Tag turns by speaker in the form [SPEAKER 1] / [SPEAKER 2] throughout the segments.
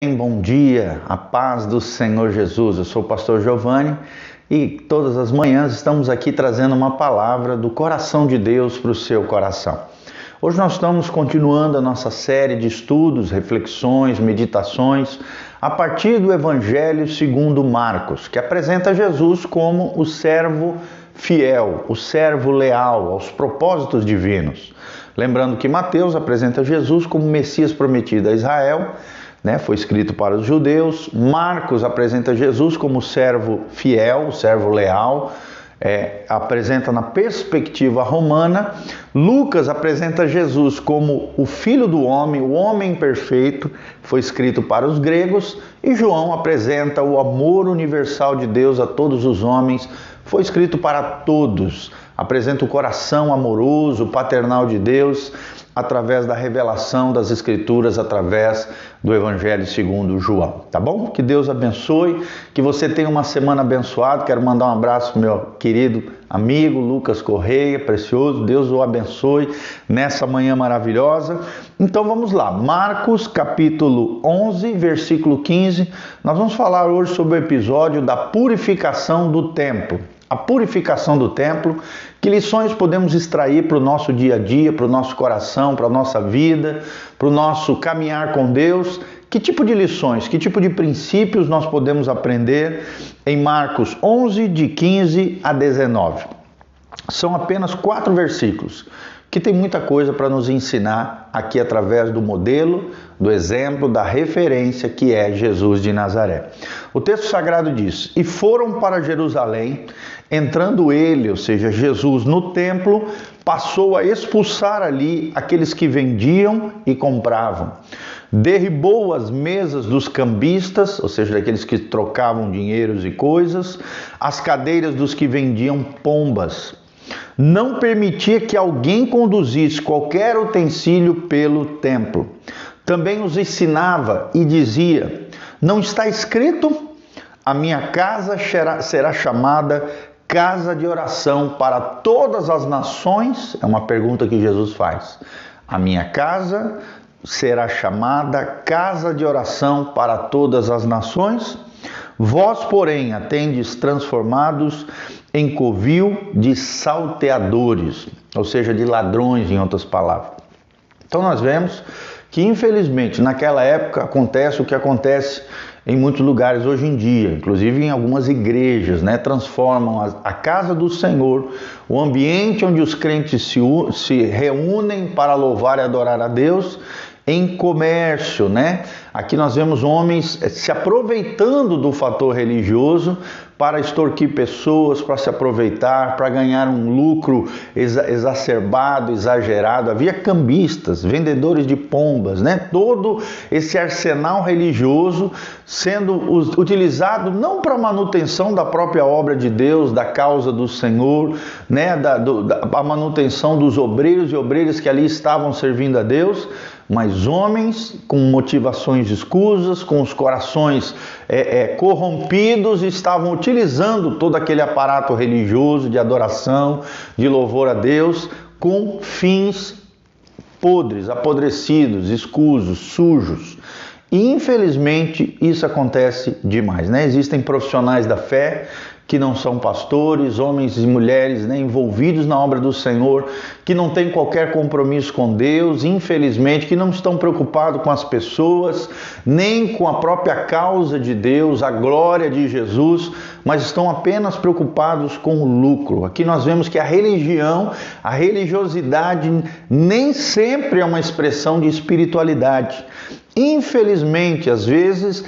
[SPEAKER 1] Bom dia, a paz do Senhor Jesus. Eu sou o pastor Giovanni e todas as manhãs estamos aqui trazendo uma palavra do coração de Deus para o seu coração. Hoje nós estamos continuando a nossa série de estudos, reflexões, meditações a partir do Evangelho segundo Marcos, que apresenta Jesus como o servo fiel, o servo leal aos propósitos divinos. Lembrando que Mateus apresenta Jesus como Messias prometido a Israel, foi escrito para os judeus. Marcos apresenta Jesus como servo fiel, servo leal, apresenta na perspectiva romana. Lucas apresenta Jesus como o Filho do Homem, o homem perfeito, foi escrito para os gregos. E João apresenta o amor universal de Deus a todos os homens, foi escrito para todos. Apresenta o coração amoroso, paternal de Deus, através da revelação das Escrituras, através do Evangelho segundo João, tá bom? Que Deus abençoe, que você tenha uma semana abençoada. Quero mandar um abraço pro meu querido amigo Lucas Correia, precioso. Deus o abençoe nessa manhã maravilhosa. Então vamos lá, Marcos capítulo 11, versículo 15. Nós vamos falar hoje sobre o episódio da purificação do templo. A purificação do templo, que lições podemos extrair para o nosso dia a dia, para o nosso coração, para a nossa vida, para o nosso caminhar com Deus? Que tipo de lições, que tipo de princípios nós podemos aprender em Marcos 11, de 15 a 19? São apenas 4 versículos, que tem muita coisa para nos ensinar aqui através do modelo, do exemplo, da referência que é Jesus de Nazaré. O texto sagrado diz: e foram para Jerusalém, entrando ele, ou seja, Jesus, no templo, passou a expulsar ali aqueles que vendiam e compravam. Derribou as mesas dos cambistas, ou seja, daqueles que trocavam dinheiros e coisas, as cadeiras dos que vendiam pombas. Não permitia que alguém conduzisse qualquer utensílio pelo templo. Também os ensinava e dizia: não está escrito? A minha casa será chamada casa de oração para todas as nações? É uma pergunta que Jesus faz. A minha casa será chamada casa de oração para todas as nações? Vós, porém, a tendes transformados em covil de salteadores, ou seja, de ladrões, em outras palavras. Então nós vemos que, infelizmente, naquela época acontece o que acontece em muitos lugares hoje em dia, inclusive em algumas igrejas, transformam a casa do Senhor, o ambiente onde os crentes se reúnem para louvar e adorar a Deus, em comércio, Aqui nós vemos homens se aproveitando do fator religioso para extorquir pessoas, para se aproveitar, para ganhar um lucro exacerbado, exagerado. Havia cambistas, vendedores de pombas, Todo esse arsenal religioso sendo utilizado não para a manutenção da própria obra de Deus, da causa do Senhor, a manutenção dos obreiros e obreiras que ali estavam servindo a Deus, mas homens com motivações escusas, com os corações corrompidos, estavam utilizando todo aquele aparato religioso de adoração, de louvor a Deus, com fins podres, apodrecidos, escusos, sujos. E infelizmente isso acontece demais, Existem profissionais da fé que não são pastores, homens e mulheres envolvidos na obra do Senhor, que não têm qualquer compromisso com Deus, infelizmente, que não estão preocupados com as pessoas, nem com a própria causa de Deus, a glória de Jesus, mas estão apenas preocupados com o lucro. Aqui nós vemos que a religiosidade nem sempre é uma expressão de espiritualidade. Infelizmente, às vezes,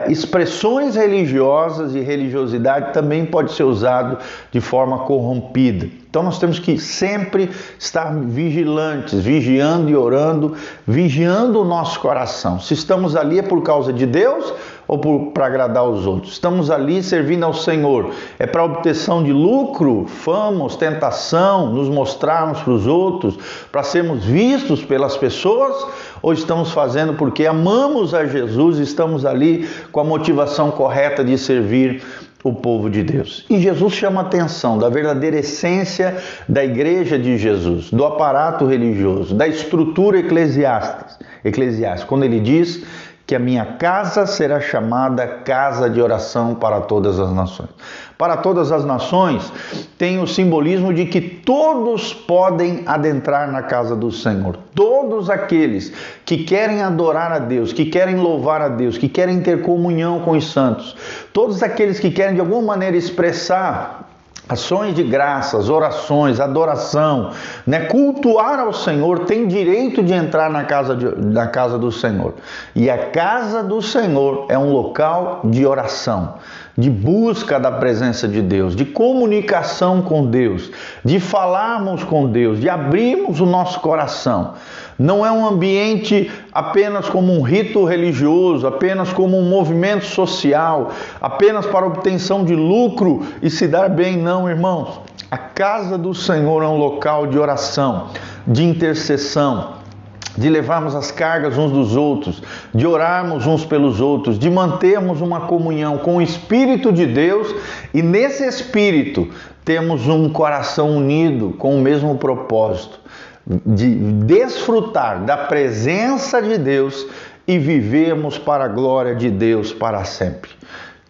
[SPEAKER 1] expressões religiosas e religiosidade também pode ser usado de forma corrompida. Então nós temos que sempre estar vigilantes, vigiando e orando, vigiando o nosso coração. Se estamos ali é por causa de Deus ou para agradar os outros? Estamos ali servindo ao Senhor, é para obtenção de lucro, fama, ostentação, nos mostrarmos para os outros, para sermos vistos pelas pessoas? Ou estamos fazendo porque amamos a Jesus e estamos ali com a motivação correta de servir o povo de Deus? E Jesus chama a atenção da verdadeira essência da igreja de Jesus, do aparato religioso, da estrutura eclesiástica, quando ele diz que a minha casa será chamada casa de oração para todas as nações. Para todas as nações tem o simbolismo de que todos podem adentrar na casa do Senhor. Todos aqueles que querem adorar a Deus, que querem louvar a Deus, que querem ter comunhão com os santos, todos aqueles que querem de alguma maneira expressar ações de graças, orações, adoração, cultuar ao Senhor, tem direito de entrar na casa do Senhor. E a casa do Senhor é um local de oração, de busca da presença de Deus, de comunicação com Deus, de falarmos com Deus, de abrirmos o nosso coração. Não é um ambiente apenas como um rito religioso, apenas como um movimento social, apenas para obtenção de lucro e se dar bem, não, irmãos. A casa do Senhor é um local de oração, de intercessão, de levarmos as cargas uns dos outros, de orarmos uns pelos outros, de mantermos uma comunhão com o Espírito de Deus e nesse Espírito temos um coração unido com o mesmo propósito, de desfrutar da presença de Deus e vivermos para a glória de Deus para sempre.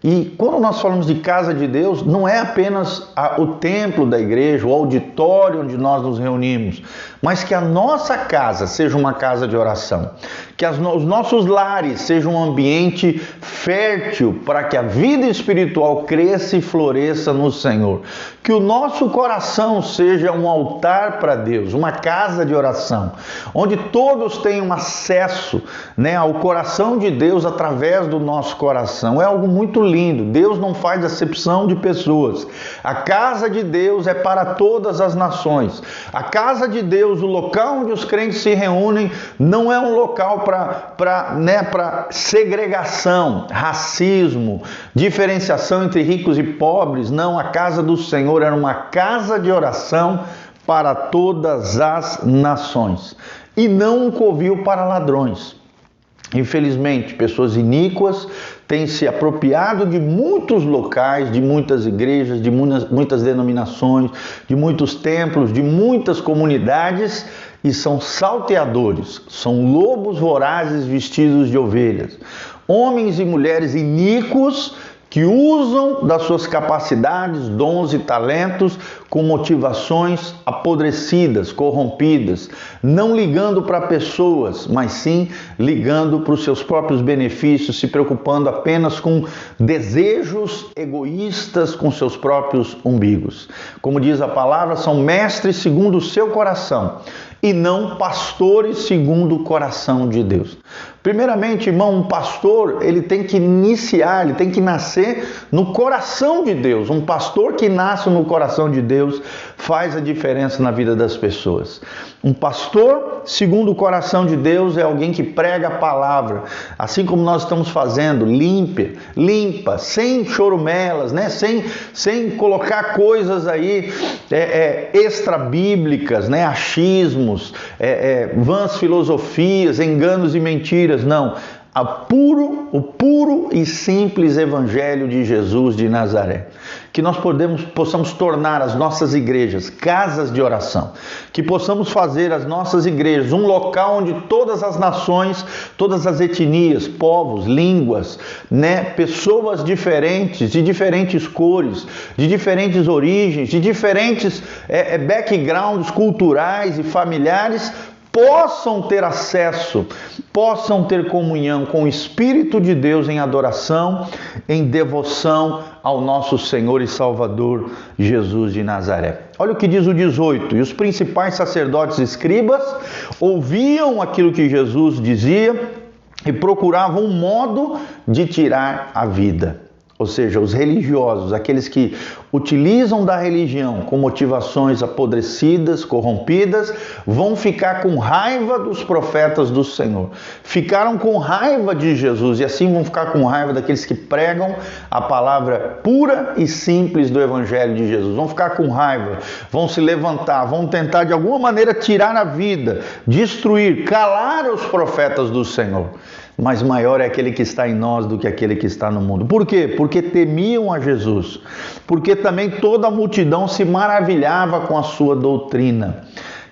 [SPEAKER 1] E quando nós falamos de casa de Deus, não é apenas o templo da igreja, o auditório onde nós nos reunimos, mas que a nossa casa seja uma casa de oração, que os nossos lares sejam um ambiente fértil para que a vida espiritual cresça e floresça no Senhor, que o nosso coração seja um altar para Deus, uma casa de oração, onde todos tenham acesso ao coração de Deus através do nosso coração. É algo muito lindo. Deus não faz acepção de pessoas. A casa de Deus é para todas as nações. A casa de Deus, o local onde os crentes se reúnem, não é um local para segregação, racismo, diferenciação entre ricos e pobres. Não, a casa do Senhor era uma casa de oração para todas as nações e não um covil para ladrões. Infelizmente, pessoas iníquas têm se apropriado de muitos locais, de muitas igrejas, de muitas denominações, de muitos templos, de muitas comunidades e são salteadores, são lobos vorazes vestidos de ovelhas. Homens e mulheres iníquos que usam das suas capacidades, dons e talentos com motivações apodrecidas, corrompidas, não ligando para pessoas, mas sim ligando para os seus próprios benefícios, se preocupando apenas com desejos egoístas, com seus próprios umbigos. Como diz a palavra, são mestres segundo o seu coração e não pastores segundo o coração de Deus. Primeiramente, irmão, um pastor, ele tem que iniciar, ele tem que nascer no coração de Deus. Um pastor que nasce no coração de Deus faz a diferença na vida das pessoas. Um pastor, segundo o coração de Deus, é alguém que prega a palavra, assim como nós estamos fazendo, limpa, sem chorumelas, sem colocar coisas aí extra-bíblicas, achismos, vãs filosofias, enganos e mentiras. Não, o puro e simples evangelho de Jesus de Nazaré. Que nós possamos tornar as nossas igrejas casas de oração. Que possamos fazer as nossas igrejas um local onde todas as nações, todas as etnias, povos, línguas, pessoas diferentes, de diferentes cores, de diferentes origens, de diferentes backgrounds culturais e familiares, possam ter acesso, possam ter comunhão com o Espírito de Deus em adoração, em devoção ao nosso Senhor e Salvador Jesus de Nazaré. Olha o que diz o 18. E os principais sacerdotes e escribas ouviam aquilo que Jesus dizia e procuravam um modo de tirar a vida. Ou seja, os religiosos, aqueles que utilizam da religião com motivações apodrecidas, corrompidas, vão ficar com raiva dos profetas do Senhor. Ficaram com raiva de Jesus e assim vão ficar com raiva daqueles que pregam a palavra pura e simples do Evangelho de Jesus. Vão ficar com raiva, vão se levantar, vão tentar de alguma maneira tirar a vida, destruir, calar os profetas do Senhor. Mas maior é aquele que está em nós do que aquele que está no mundo. Por quê? Porque temiam a Jesus. Porque também toda a multidão se maravilhava com a sua doutrina.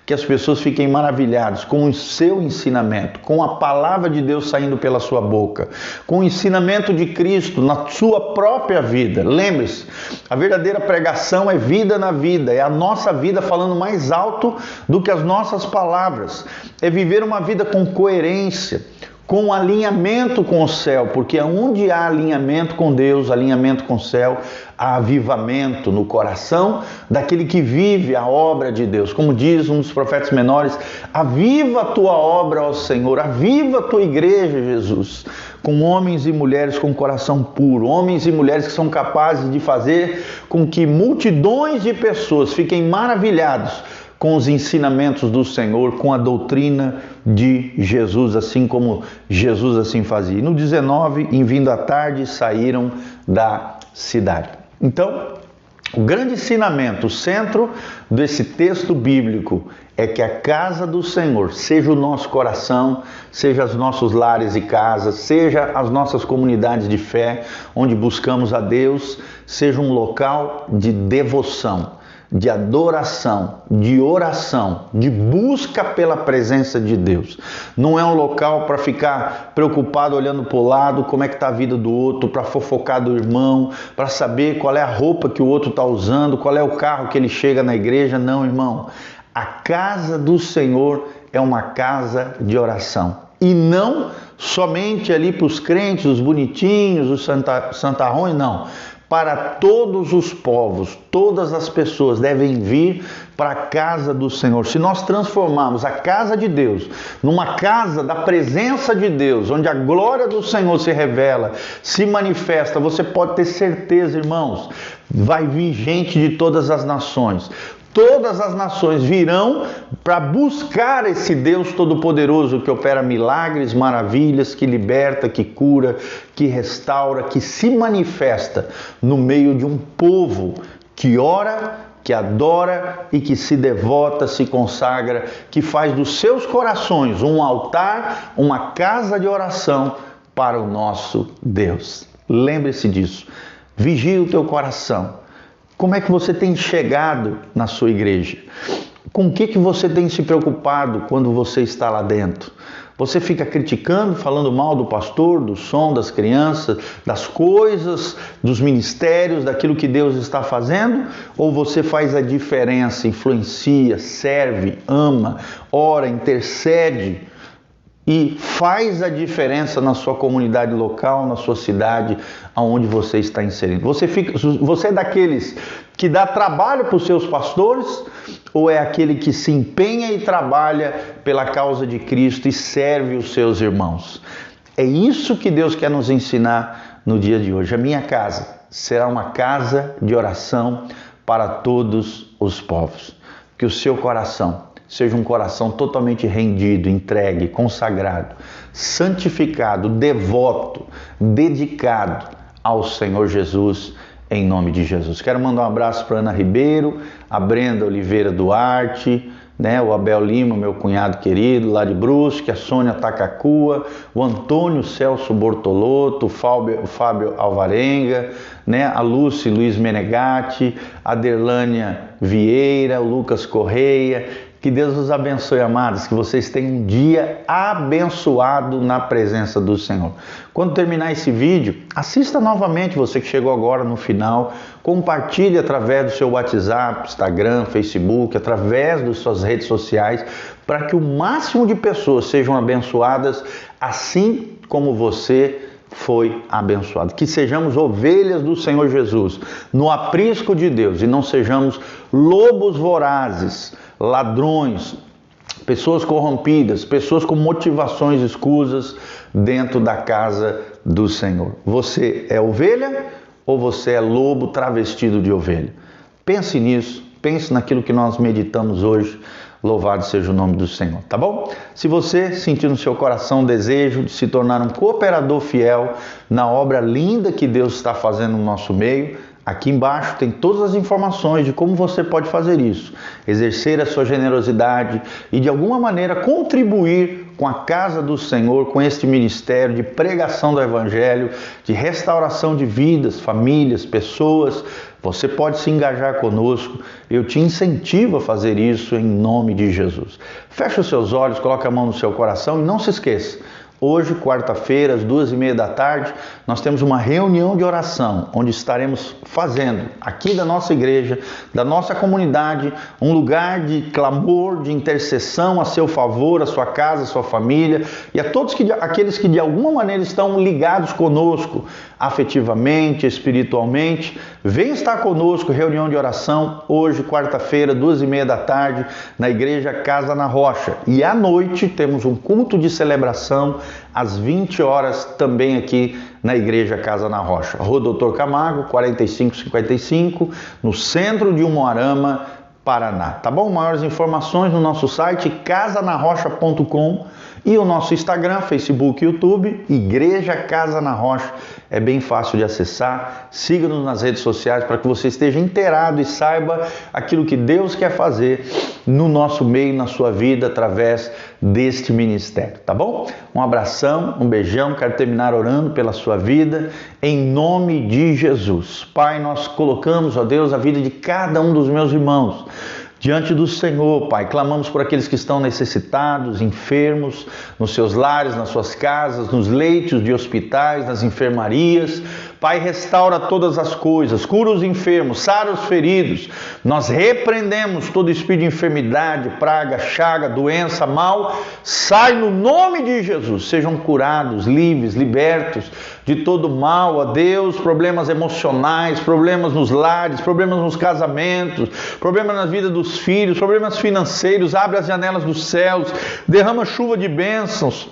[SPEAKER 1] que as pessoas fiquem maravilhadas com o seu ensinamento, com a palavra de Deus saindo pela sua boca, com o ensinamento de Cristo na sua própria vida. Lembre-se, a verdadeira pregação é vida na vida, é a nossa vida falando mais alto do que as nossas palavras, é viver uma vida com coerência, com alinhamento com o céu, porque onde há alinhamento com Deus, alinhamento com o céu, há avivamento no coração daquele que vive a obra de Deus. Como diz um dos profetas menores, aviva a tua obra, ó Senhor, aviva a tua igreja, Jesus, com homens e mulheres com coração puro, homens e mulheres que são capazes de fazer com que multidões de pessoas fiquem maravilhados com os ensinamentos do Senhor, com a doutrina de Jesus, assim como Jesus assim fazia. E no 19, em vindo à tarde, saíram da cidade. Então, o grande ensinamento, o centro desse texto bíblico é que a casa do Senhor seja o nosso coração, seja os nossos lares e casas, seja as nossas comunidades de fé, onde buscamos a Deus, seja um local de devoção, de adoração, de oração, de busca pela presença de Deus. Não é um local para ficar preocupado olhando para o lado, como é que está a vida do outro, para fofocar do irmão, para saber qual é a roupa que o outro está usando, qual é o carro que ele chega na igreja. Não, irmão. A casa do Senhor é uma casa de oração. E não somente ali para os crentes, os bonitinhos, os santarrões, não. Para todos os povos, todas as pessoas devem vir para a casa do Senhor. Se nós transformarmos a casa de Deus numa casa da presença de Deus, onde a glória do Senhor se revela, se manifesta, você pode ter certeza, irmãos, vai vir gente de todas as nações. Todas as nações virão para buscar esse Deus Todo-Poderoso que opera milagres, maravilhas, que liberta, que cura, que restaura, que se manifesta no meio de um povo que ora, que adora e que se devota, se consagra, que faz dos seus corações um altar, uma casa de oração para o nosso Deus. Lembre-se disso. Vigie o teu coração. Como é que você tem chegado na sua igreja? Com o que você tem se preocupado quando você está lá dentro? Você fica criticando, falando mal do pastor, do som, das crianças, das coisas, dos ministérios, daquilo que Deus está fazendo? Ou você faz a diferença, influencia, serve, ama, ora, intercede e faz a diferença na sua comunidade local, na sua cidade, aonde você está inserido? Você é daqueles que dá trabalho para os seus pastores, ou é aquele que se empenha e trabalha pela causa de Cristo e serve os seus irmãos? É isso que Deus quer nos ensinar no dia de hoje. A minha casa será uma casa de oração para todos os povos. Que o seu coração seja um coração totalmente rendido, entregue, consagrado, santificado, devoto, dedicado ao Senhor Jesus, em nome de Jesus. Quero mandar um abraço para Ana Ribeiro, a Brenda Oliveira Duarte, o Abel Lima, meu cunhado querido, lá de Brusque, a Sônia Takakua, o Antônio Celso Bortolotto, o Fábio Alvarenga, a Lúcia Luiz Menegatti, a Derlânia Vieira, o Lucas Correia. Que Deus os abençoe, amados, que vocês tenham um dia abençoado na presença do Senhor. Quando terminar esse vídeo, assista novamente, você que chegou agora no final, compartilhe através do seu WhatsApp, Instagram, Facebook, através das suas redes sociais, para que o máximo de pessoas sejam abençoadas, assim como você foi abençoado. Que sejamos ovelhas do Senhor Jesus, no aprisco de Deus, e não sejamos lobos vorazes, ladrões, pessoas corrompidas, pessoas com motivações escusas dentro da casa do Senhor. Você é ovelha ou você é lobo travestido de ovelha? Pense nisso, pense naquilo que nós meditamos hoje. Louvado seja o nome do Senhor, tá bom? Se você sentir no seu coração o desejo de se tornar um cooperador fiel na obra linda que Deus está fazendo no nosso meio, aqui embaixo tem todas as informações de como você pode fazer isso, exercer a sua generosidade e de alguma maneira contribuir com a casa do Senhor, com este ministério de pregação do Evangelho, de restauração de vidas, famílias, pessoas. Você pode se engajar conosco, eu te incentivo a fazer isso em nome de Jesus. Feche os seus olhos, coloque a mão no seu coração e não se esqueça. Hoje, quarta-feira, às 2h30 da tarde, nós temos uma reunião de oração, onde estaremos fazendo, aqui da nossa igreja, da nossa comunidade, um lugar de clamor, de intercessão a seu favor, a sua casa, a sua família e a todos aqueles que de alguma maneira estão ligados conosco, afetivamente, espiritualmente. Vem estar conosco, reunião de oração, hoje, quarta-feira, 2h30 da tarde, na igreja Casa na Rocha. E à noite temos um culto de celebração, às 20 horas, também aqui na igreja Casa na Rocha. Rua Doutor Camargo, 4555, no centro de Umuarama, Paraná. Tá bom? Maiores informações no nosso site casanarrocha.com e o nosso Instagram, Facebook e YouTube, Igreja Casa na Rocha. É bem fácil de acessar. Siga-nos nas redes sociais para que você esteja inteirado e saiba aquilo que Deus quer fazer no nosso meio, na sua vida, através deste ministério, tá bom? Um abração, um beijão, quero terminar orando pela sua vida, em nome de Jesus. Pai, nós colocamos, ó Deus, a vida de cada um dos meus irmãos diante do Senhor, Pai. Clamamos por aqueles que estão necessitados, enfermos, nos seus lares, nas suas casas, nos leitos de hospitais, nas enfermarias. Pai, restaura todas as coisas, cura os enfermos, sara os feridos. Nós repreendemos todo espírito de enfermidade, praga, chaga, doença, mal. Sai no nome de Jesus. Sejam curados, livres, libertos de todo mal, ó Deus. Problemas emocionais, problemas nos lares, problemas nos casamentos, problemas na vida dos filhos, problemas financeiros. Abre as janelas dos céus, derrama chuva de bênçãos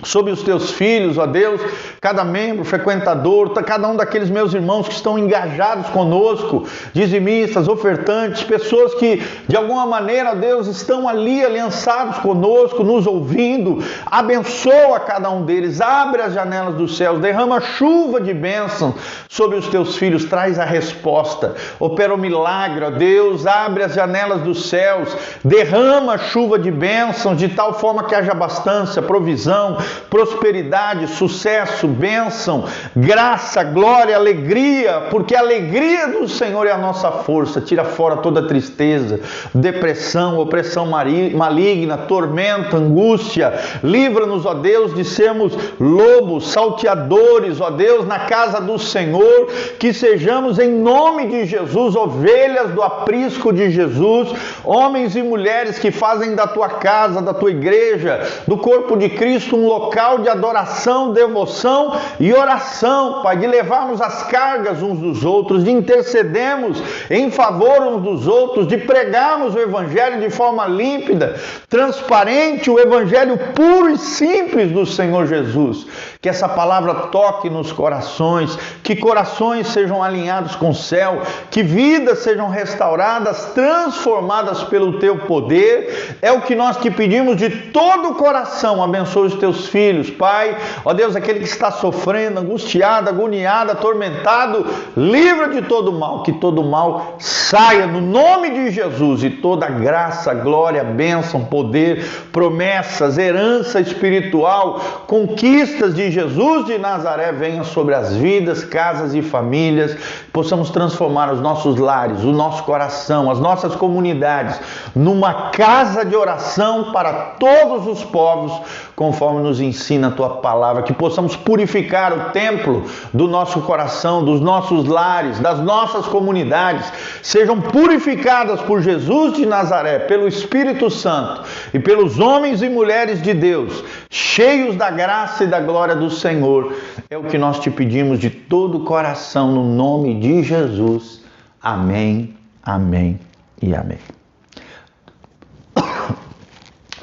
[SPEAKER 1] sobre os teus filhos, ó Deus, cada membro, frequentador, cada um daqueles meus irmãos que estão engajados conosco, dizimistas, ofertantes, pessoas que de alguma maneira, ó Deus, estão ali aliançados conosco, nos ouvindo. Abençoa cada um deles, abre as janelas dos céus, derrama chuva de bênção sobre os teus filhos, traz a resposta, opera o milagre, ó Deus, abre as janelas dos céus, derrama chuva de bênçãos de tal forma que haja abastância, provisão, prosperidade, sucesso, bênção, graça, glória, alegria, porque a alegria do Senhor é a nossa força. Tira fora toda tristeza, depressão, opressão maligna, tormento, angústia. Livra-nos, ó Deus, de sermos lobos, salteadores, ó Deus, na casa do Senhor, que sejamos em nome de Jesus, ovelhas do aprisco de Jesus, homens e mulheres que fazem da tua casa, da tua igreja, do corpo de Cristo, um local de adoração, devoção e oração, Pai, de levarmos as cargas uns dos outros, de intercedermos em favor uns dos outros, de pregarmos o Evangelho de forma límpida, transparente, o Evangelho puro e simples do Senhor Jesus. Que essa palavra toque nos corações, que corações sejam alinhados com o céu, que vidas sejam restauradas, transformadas pelo teu poder. É o que nós te pedimos de todo o coração. Abençoe os teus filhos, Pai. Ó Deus, aquele que está sofrendo, angustiado, agoniado, atormentado, livra de todo mal, que todo mal saia no nome de Jesus, e toda graça, glória, bênção, poder, promessas, herança espiritual, conquistas de Jesus de Nazaré venham sobre as vidas, casas e famílias. Possamos transformar os nossos lares, o nosso coração, as nossas comunidades numa casa de oração para todos os povos, conforme nos ensina a tua palavra. Que possamos purificar o templo do nosso coração, dos nossos lares, das nossas comunidades, sejam purificadas por Jesus de Nazaré, pelo Espírito Santo e pelos homens e mulheres de Deus, cheios da graça e da glória do Senhor. É o que nós te pedimos de todo o coração, no nome de Jesus. Amém, amém e amém.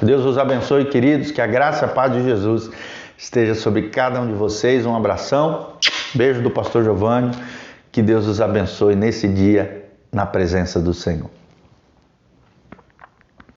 [SPEAKER 1] Deus os abençoe, queridos, que a graça e a paz de Jesus esteja sobre cada um de vocês. Um abração, beijo do pastor Giovanni, que Deus os abençoe nesse dia na presença do Senhor.